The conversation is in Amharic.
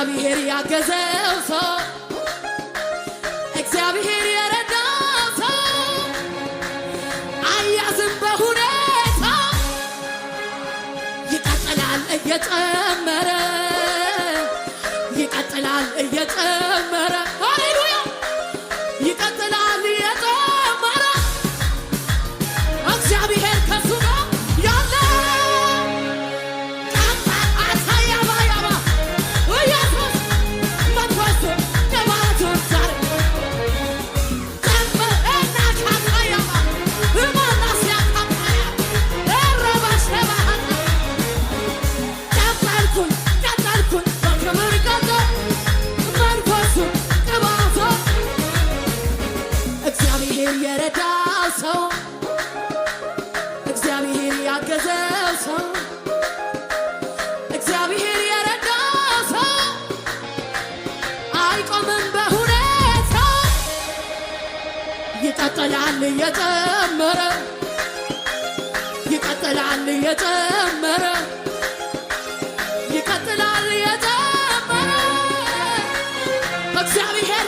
እግዚአብሔር ያገዘው ሰው እግዚአብሔር የረዳው ሰው አያዝም በሁኔታ ይቀጥላል እየጨመረ ይቀጥላል እየጨመረ ሃሌሉያ ይቀጥላል እየጨመረ እግዚአብሔር ከሱ ጋር ያለ የረዳው ሰው እግዚአብሔር ያገዘው ሰው እግዚአብሔር የረዳው ሰው አይቆምም በሁኔታ ይቀጥላል እየጨመረ ይቀጥላል እየጨመረ ይቀጥላል እየጨመረ እግዚአብሔር